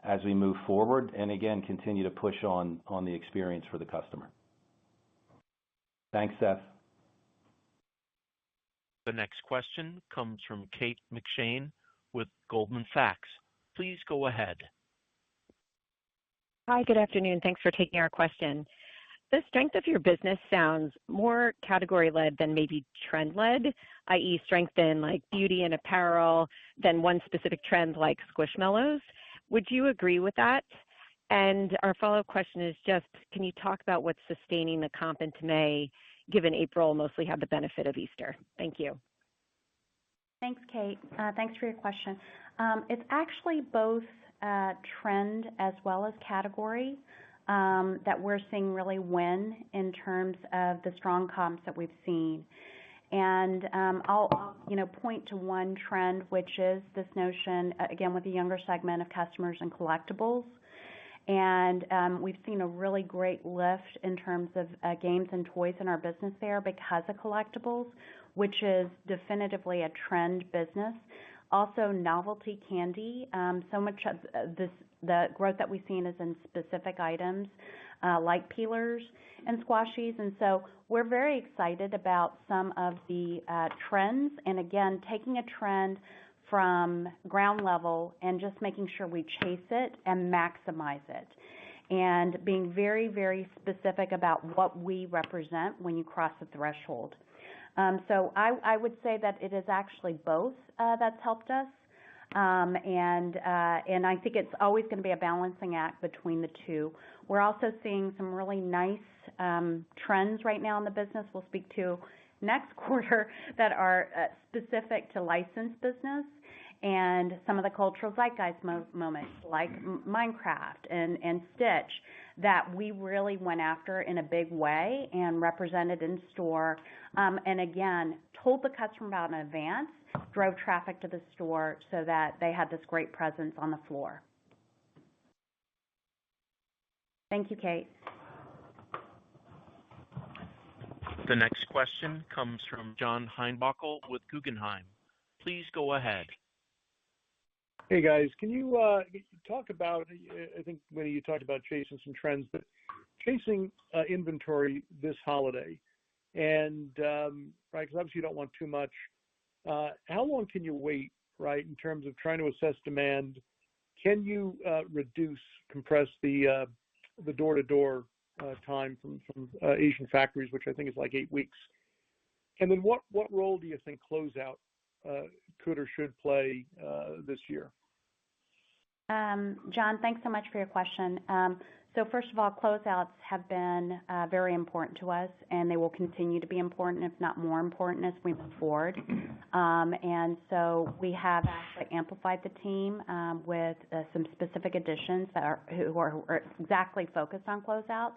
as we move forward, and again, continue to push on the experience for the customer. Thanks, Seth. The next question comes from Kate McShane with Goldman Sachs. Please go ahead. Hi, good afternoon. Thanks for taking our question. The strength of your business sounds more category-led than maybe trend-led, i.e. strength in like beauty and apparel than one specific trend like Squishmallows. Would you agree with that? And our follow-up question is just, can you talk about what's sustaining the comp into May, given April mostly had the benefit of Easter? Thank you. Thanks, Kate. Thanks for your question. It's actually both trend as well as category that we're seeing really win in terms of the strong comps that we've seen. And I'll point to one trend, which is this notion, again, with the younger segment of customers and collectibles. And we've seen a really great lift in terms of games and toys in our business there because of collectibles, which is definitively a trend business. Also, novelty candy. So much of the growth that we've seen is in specific items like peelers and squashies. And so we're very excited about some of the trends. And again, taking a trend from ground level and just making sure we chase it and maximize it. And being very, very specific about what we represent when you cross the threshold. So I would say that it is actually both that's helped us. And I think it's always going to be a balancing act between the two. We're also seeing some really nice trends right now in the business we'll speak to next quarter that are specific to licensed business and some of the cultural zeitgeist moments like Minecraft and Stitch that we really went after in a big way and represented in store. And again, told the customer about in advance, drove traffic to the store so that they had this great presence on the floor. Thank you, Kate. The next question comes from John Heinbockel with Guggenheim. Please go ahead. Hey guys, can you talk about, I think Winnie, you talked about chasing some trends, but chasing inventory this holiday, and right, because obviously you don't want too much. How long can you wait, right, in terms of trying to assess demand? Can you compress the door-to-door time from Asian factories, which I think is like 8 weeks? And then what role do you think closeout could or should play this year? John, thanks so much for your question. So first of all, closeouts have been very important to us, and they will continue to be important, if not more important, as we move forward. And so we have actually amplified the team with some specific additions who are exactly focused on closeouts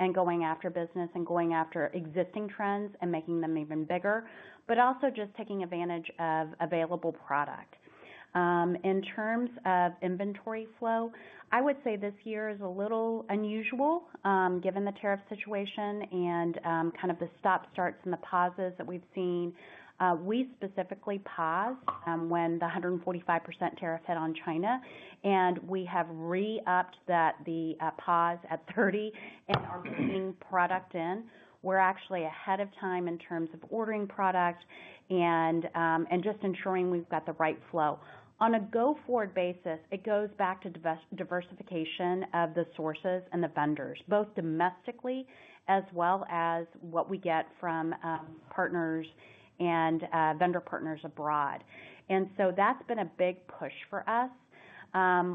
and going after business and going after existing trends and making them even bigger, but also just taking advantage of available product. In terms of inventory flow, I would say this year is a little unusual given the tariff situation and kind of the stop-starts and the pauses that we've seen. We specifically paused when the 145% tariff hit on China, and we have re-upped the pause at 30 and are bringing product in. We're actually ahead of time in terms of ordering product and just ensuring we've got the right flow. On a go-forward basis, it goes back to diversification of the sources and the vendors, both domestically as well as what we get from partners and vendor partners abroad. And so that's been a big push for us.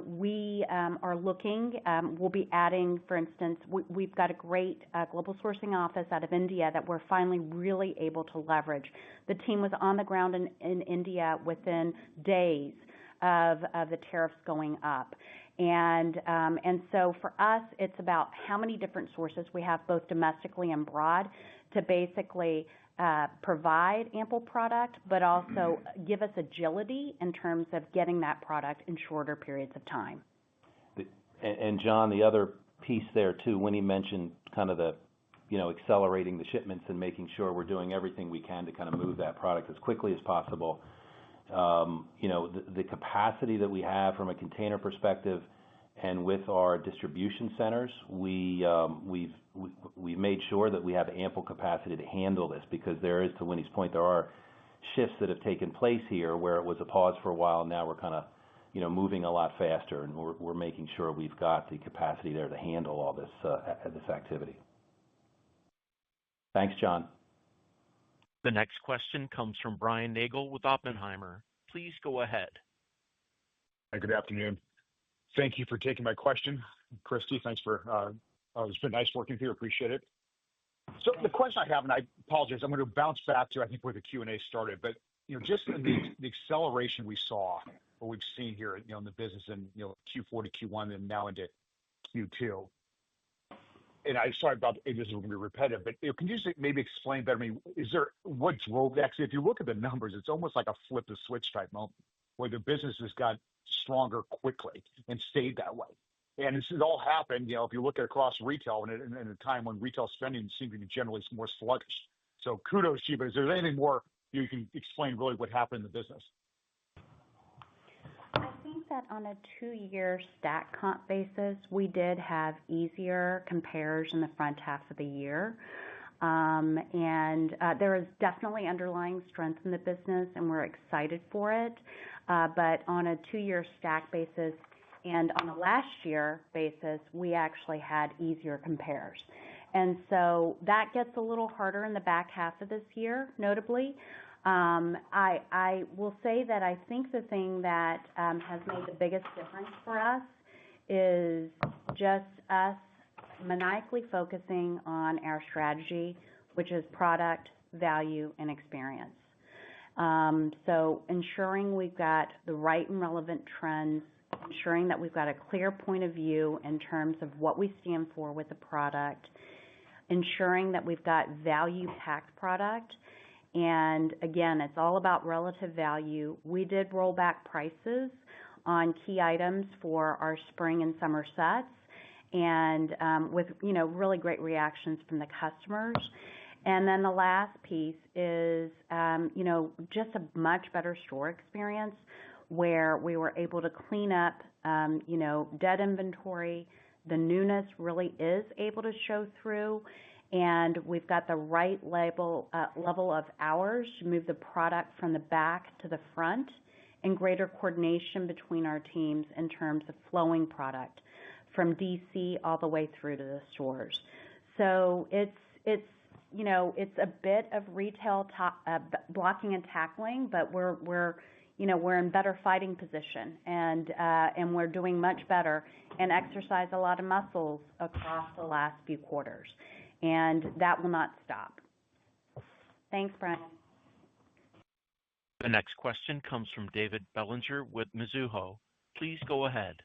We are looking, we'll be adding, for instance, we've got a great global sourcing office out of India that we're finally really able to leverage. The team was on the ground in India within days of the tariffs going up. And so for us, it's about how many different sources we have, both domestically and abroad, to basically provide ample product, but also give us agility in terms of getting that product in shorter periods of time. And John, the other piece there too, Winnie mentioned kind of the, accelerating the shipments and making sure we're doing everything we can to kind of move that product as quickly as possible. The capacity that we have from a container perspective And with our distribution centers, we've made sure that we have ample capacity to handle this, because there is, to Winnie's point, there are shifts that have taken place here where it was a pause for a while. Now we're kind of, moving a lot faster, and we're making sure we've got the capacity there to handle all this activity. Thanks, John. The next question comes from Brian Nagel with Oppenheimer. Please go ahead. Hi, good afternoon. Thank you for taking my question. Christy, thanks for, it's been nice working with you. Appreciate it. So the question I have, and I apologize, I'm going to bounce back to, I think, where the Q&A started, but, just the acceleration we saw, what we've seen here, in the business in, Q4 to Q1 and now into Q2. And I'm sorry about, this is going to be repetitive, but can you just maybe explain better to me, what drove that? Because if you look at the numbers, it's almost like a flip the switch type moment where the business has got stronger quickly and stayed that way. And this has all happened, if you look at across retail and in a time when retail spending seems to be generally more sluggish. So kudos to you, but is there anything more you can explain really what happened in the business? I think that on a 2-year stack comp basis, we did have easier compares in the front half of the year. And there is definitely underlying strength in the business, and we're excited for it. But on a 2-year stack basis and on a last year basis, we actually had easier compares. And so that gets a little harder in the back half of this year, notably. I will say that I think the thing that has made the biggest difference for us is just us maniacally focusing on our strategy, which is product, value, and experience. So ensuring we've got the right and relevant trends, ensuring that we've got a clear point of view in terms of what we stand for with the product, ensuring that we've got value-packed product. And again, it's all about relative value. We did roll back prices on key items for our spring and summer sets, and with really great reactions from the customers. And then the last piece is just a much better store experience where we were able to clean up dead inventory. The newness really is able to show through, and we've got the right level of hours to move the product from the back to the front, and greater coordination between our teams in terms of flowing product from DC all the way through to the stores. So it's a bit of retail blocking and tackling, but we're in better fighting position, and we're doing much better and exercise a lot of muscles across the last few quarters, and that will not stop. Thanks, Brian. The next question comes from David Bellinger with Mizuho. Please go ahead.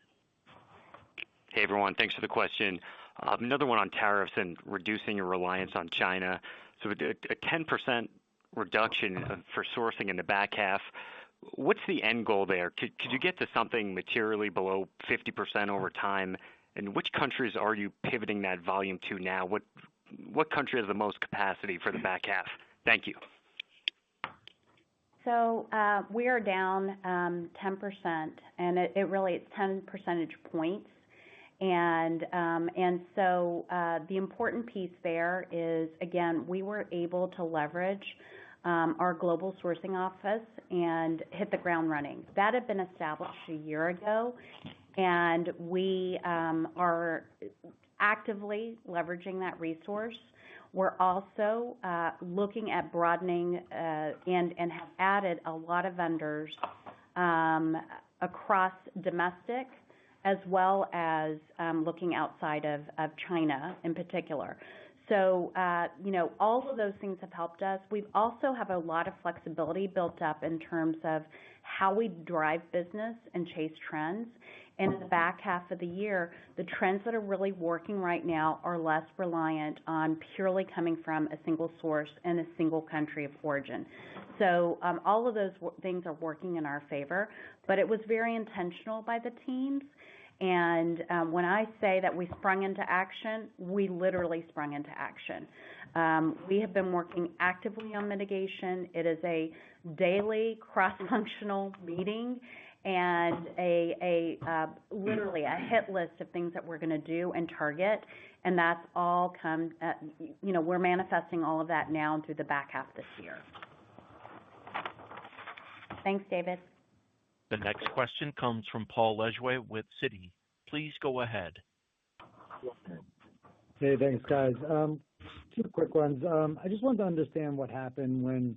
Hey, everyone. Thanks for the question. Another one on tariffs and reducing your reliance on China. So a 10% reduction for sourcing in the back half, what's the end goal there? Could you get to something materially below 50% over time? And which countries are you pivoting that volume to now? What country has the most capacity for the back half? Thank you. So we are down 10%, and it really is 10 percentage points. And so the important piece there is, again, we were able to leverage our global sourcing office and hit the ground running. That had been established a year ago, and we are actively leveraging that resource. We're also looking at broadening and have added a lot of vendors across domestic, as well as looking outside of China in particular. So, all of those things have helped us. We also have a lot of flexibility built up in terms of how we drive business and chase trends. And in the back half of the year, the trends that are really working right now are less reliant on purely coming from a single source and a single country of origin. So all of those things are working in our favor, but it was very intentional by the teams. And when I say that we sprung into action, we literally sprung into action. We have been working actively on mitigation. It is a daily cross-functional meeting, and literally a hit list of things that we're going to do and target, and that's all we're manifesting all of that now through the back half this year. Thanks, David. The next question comes from Paul Lejuez with Citi. Please go ahead. Hey, thanks, guys. Two quick ones. I just wanted to understand what happened when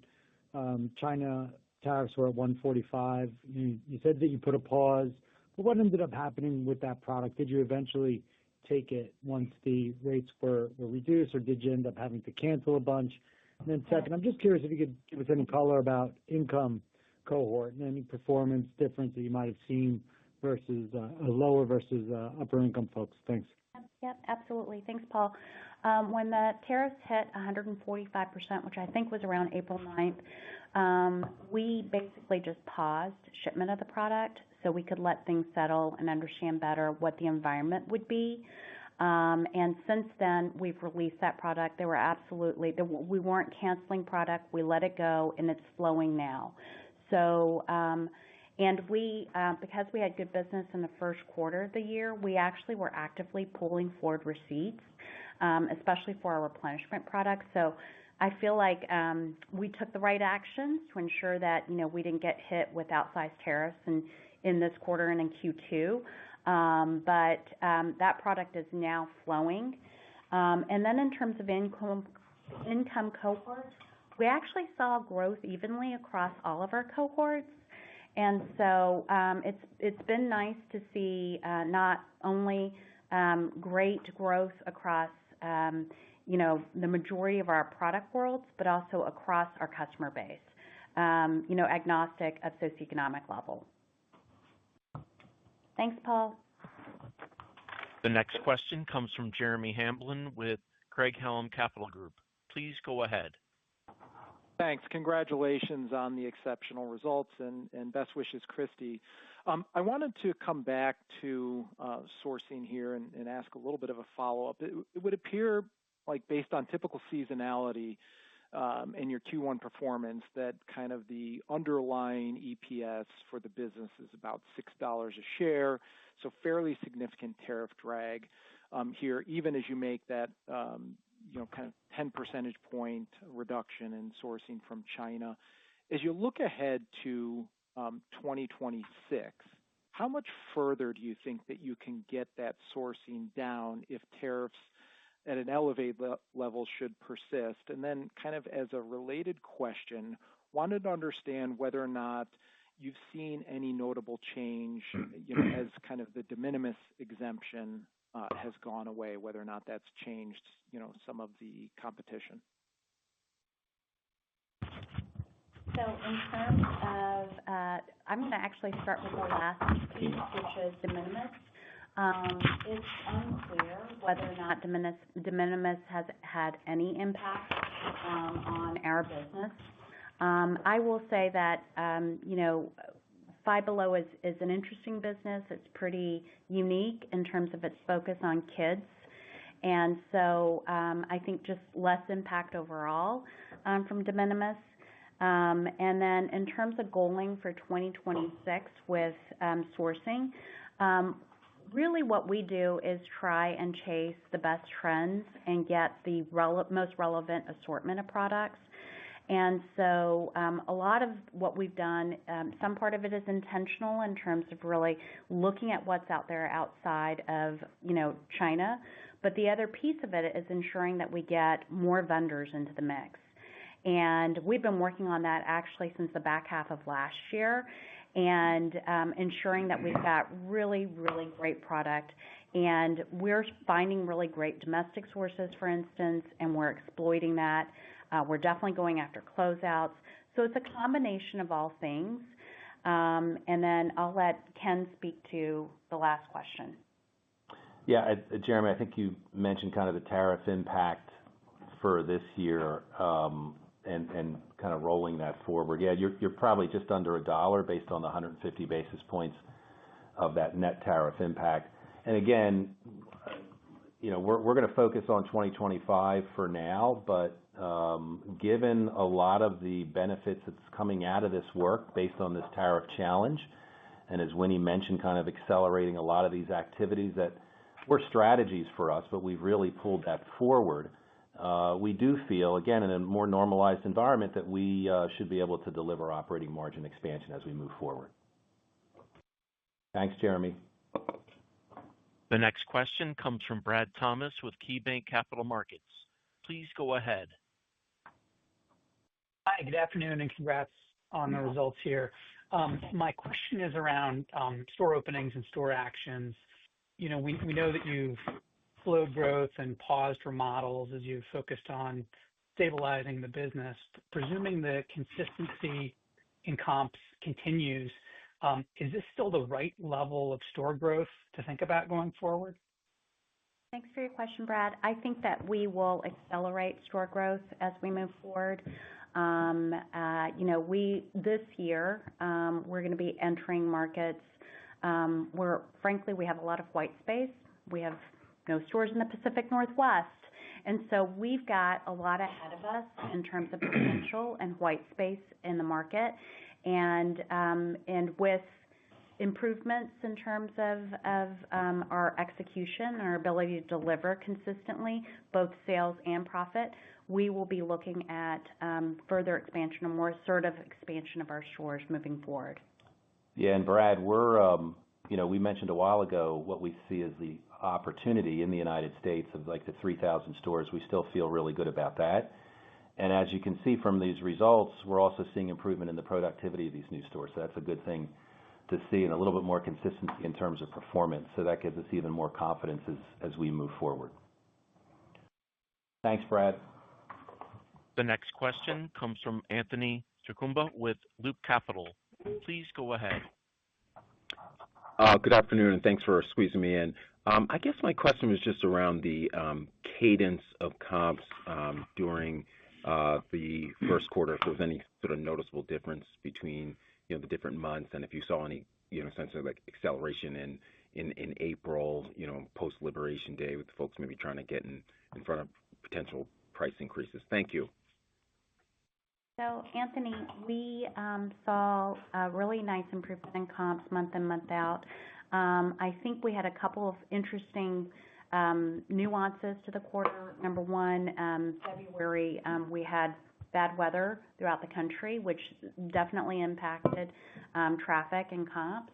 China tariffs were at 145. You said that you put a pause, but what ended up happening with that product? Did you eventually take it once the rates were reduced, or did you end up having to cancel a bunch? And then second, I'm just curious if you could give us any color about income cohort and any performance difference that you might have seen versus lower versus upper income folks. Thanks. Yep, absolutely. Thanks, Paul. When the tariffs hit 145%, which I think was around April 9th, we basically just paused shipment of the product so we could let things settle and understand better what the environment would be. And since then, we've released that product. We weren't canceling product. We let it go, and it's flowing now. So, and because we had good business in the first quarter of the year, we actually were actively pulling forward receipts, especially for our replenishment products. So I feel like we took the right actions to ensure that, we didn't get hit with outsized tariffs in this quarter and in Q2. But that product is now flowing. And then in terms of income cohorts, we actually saw growth evenly across all of our cohorts. And so it's been nice to see not only great growth across the majority of our product worlds, but also across our customer base, agnostic of socioeconomic level. Thanks, Paul. The next question comes from Jeremy Hamblin with Craig-Hallum Capital Group. Please go ahead. Thanks. Congratulations on the exceptional results and best wishes, Christy. I wanted to come back to sourcing here and ask a little bit of a follow-up. It would appear like based on typical seasonality in your Q1 performance that kind of the underlying EPS for the business is about $6 a share, so fairly significant tariff drag here, even as you make that kind of 10 percentage point reduction in sourcing from China. As you look ahead to 2026, how much further do you think that you can get that sourcing down if tariffs at an elevated level should persist? And then kind of as a related question, wanted to understand whether or not you've seen any notable change as kind of the de minimis exemption has gone away, whether or not that's changed, some of the competition. So in terms of, I'm going to actually start with the last piece, which is de minimis. It's unclear whether or not de minimis has had any impact on our business. I will say that, Five Below is an interesting business. It's pretty unique in terms of its focus on kids. And so I think just less impact overall from de minimis. And then in terms of goaling for 2026 with sourcing, really what we do is try and chase the best trends and get the most relevant assortment of products. And so a lot of what we've done, some part of it is intentional in terms of really looking at what's out there outside of, China. But the other piece of it is ensuring that we get more vendors into the mix. And we've been working on that actually since the back half of last year and ensuring that we've got really, really great product. And we're finding really great domestic sources, for instance, and we're exploiting that. We're definitely going after closeouts. So it's a combination of all things. And then I'll let Ken speak to the last question. Yeah, Jeremy, I think you mentioned kind of the tariff impact for this year and kind of rolling that forward. Yeah, you're probably just under $1 based on the 150 basis points of that net tariff impact. And again, we're going to focus on 2025 for now, but given a lot of the benefits that's coming out of this work based on this tariff challenge, and as Winnie mentioned, kind of accelerating a lot of these activities that were strategies for us, but we've really pulled that forward. We do feel, again, in a more normalized environment, that we should be able to deliver operating margin expansion as we move forward. Thanks, Jeremy. The next question comes from Brad Thomas with KeyBanc Capital Markets. Please go ahead. Hi, good afternoon, and congrats on the results here. My question is around store openings and store actions. We know that you've slowed growth and paused remodels as you've focused on stabilizing the business. Presuming the consistency in comps continues, is this still the right level of store growth to think about going forward? Thanks for your question, Brad. I think that we will accelerate store growth as we move forward. This year, we're going to be entering markets where, frankly, we have a lot of white space. We have no stores in the Pacific Northwest. And so we've got a lot ahead of us in terms of potential and white space in the market. And with improvements in terms of our execution, our ability to deliver consistently, both sales and profit, we will be looking at further expansion, a more assertive expansion of our stores moving forward. Yeah, and Brad, we mentioned a while ago what we see as the opportunity in the United States of like the 3,000 stores. We still feel really good about that. And as you can see from these results, we're also seeing improvement in the productivity of these new stores. So that's a good thing to see, and a little bit more consistency in terms of performance. So that gives us even more confidence as we move forward. Thanks, Brad. The next question comes from Anthony Chukumba with Loop Capital. Please go ahead. Good afternoon, and thanks for squeezing me in. I guess my question was just around the cadence of comps during the first quarter, if there was any sort of noticeable difference between the different months, and if you saw any sense of like acceleration in April, post Liberation Day, with folks maybe trying to get in front of potential price increases. Thank you. So, Anthony, we saw a really nice improvement in comps month in, month out. I think we had a couple of interesting nuances to the quarter. Number one, February, we had bad weather throughout the country, which definitely impacted traffic and comps.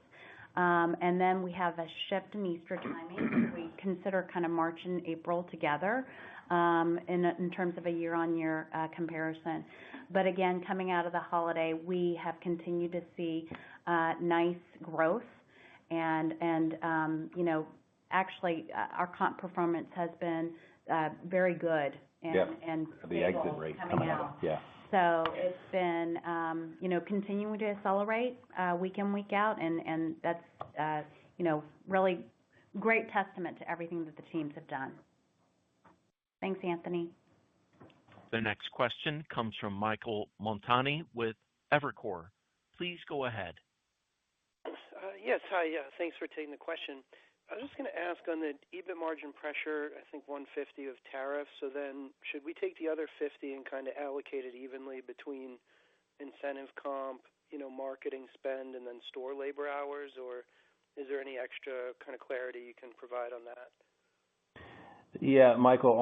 And then we have a shift in Easter timing. We consider kind of March and April together in terms of a year-on-year comparison. But again, coming out of the holiday, we have continued to see nice growth, and actually our comp performance has been very good and the exit rate coming out. Yeah. So it's been continuing to accelerate week in, week out, and that's really great testament to everything that the teams have done. Thanks, Anthony. The next question comes from Michael Montani with Evercore. Please go ahead. Yes, hi. Thanks for taking the question. I was just going to ask on the EBIT margin pressure, I think 150 of tariffs. So then should we take the other 50 and kind of allocate it evenly between incentive comp, marketing spend, and then store labor hours? Or is there any extra kind of clarity you can provide on that? Yeah, Michael,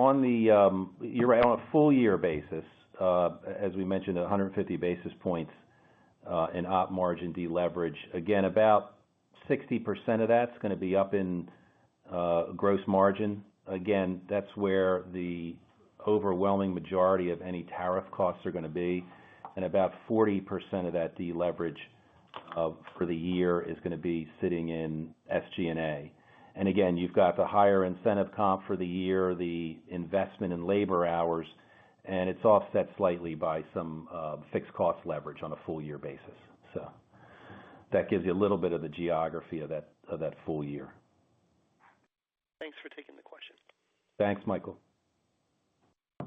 you're right, on a full year basis, as we mentioned, 150 basis points in op margin deleverage. Again, about 60% of that's going to be up in gross margin. Again, that's where the overwhelming majority of any tariff costs are going to be. And about 40% of that deleverage for the year is going to be sitting in SG&A. And again, you've got the higher incentive comp for the year, the investment in labor hours, and it's offset slightly by some fixed cost leverage on a full year basis. So that gives you a little bit of the geography of that full year. Thanks for taking the question. Thanks, Michael.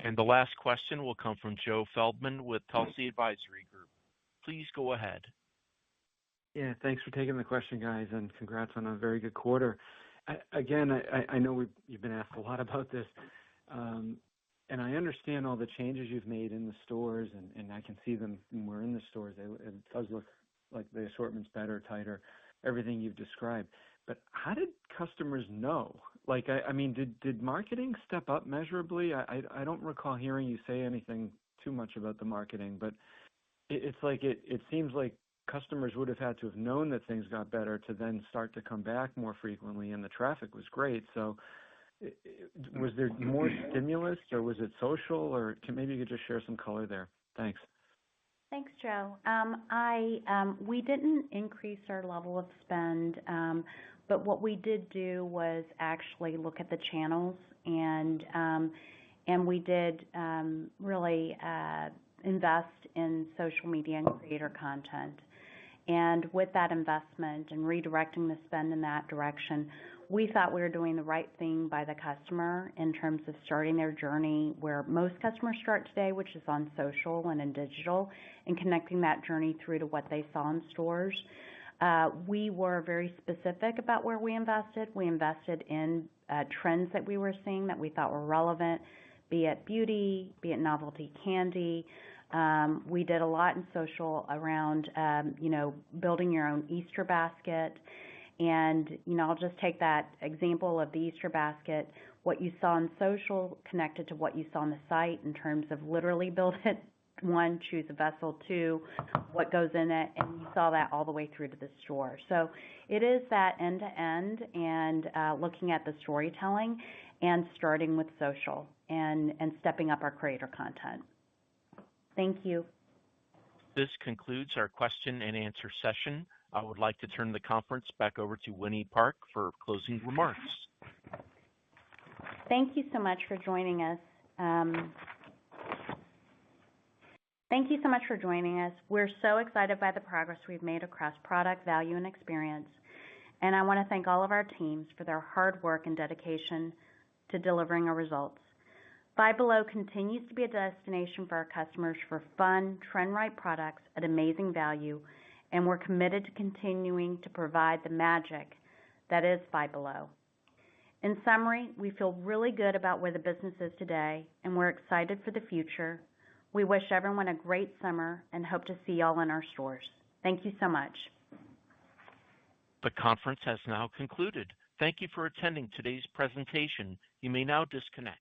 And the last question will come from Joe Feldman with Telsey Advisory Group. Please go ahead. Yeah, thanks for taking the question, guys, and congrats on a very good quarter. I know you've been asked a lot about this, and I understand all the changes you've made in the stores, and I can see them when we're in the stores. It does look like the assortment's better, tighter. everything you've described. But how did customers know? Like, I mean, did marketing step up measurably? I don't recall hearing you say anything too much about the marketing, but it's like it seems like customers would have had to have known that things got better to then start to come back more frequently, and the traffic was great. So was there more stimulus, or was it social, or maybe you could just share some color there? Thanks. Thanks, Joe. We didn't increase our level of spend, but what we did do was actually look at the channels, and we did really invest in social media and creator content. And with that investment and redirecting the spend in that direction, we thought we were doing the right thing by the customer in terms of starting their journey where most customers start today, which is on social and in digital, and connecting that journey through to what they saw in stores. We were very specific about where we invested. We invested in trends that we were seeing that we thought were relevant, be it beauty, be it novelty candy. We did a lot in social around, building your own Easter basket. And, I'll just take that example of the Easter basket. What you saw in social connected to what you saw on the site in terms of literally build it, 1, choose a vessel, 2, what goes in it, and you saw that all the way through to the store. So it is that end-to-end and looking at the storytelling and starting with social and stepping up our creator content. Thank you. This concludes our question and answer session. I would like to turn the conference back over to Winnie Park for closing remarks. Thank you so much for joining us. We're so excited by the progress we've made across product, value, and experience. And I want to thank all of our teams for their hard work and dedication to delivering our results. Five Below continues to be a destination for our customers for fun, trend-right products at amazing value, and we're committed to continuing to provide the magic that is Five Below. In summary, we feel really good about where the business is today, and we're excited for the future. We wish everyone a great summer and hope to see y'all in our stores. Thank you so much. The conference has now concluded. Thank you for attending today's presentation. You may now disconnect.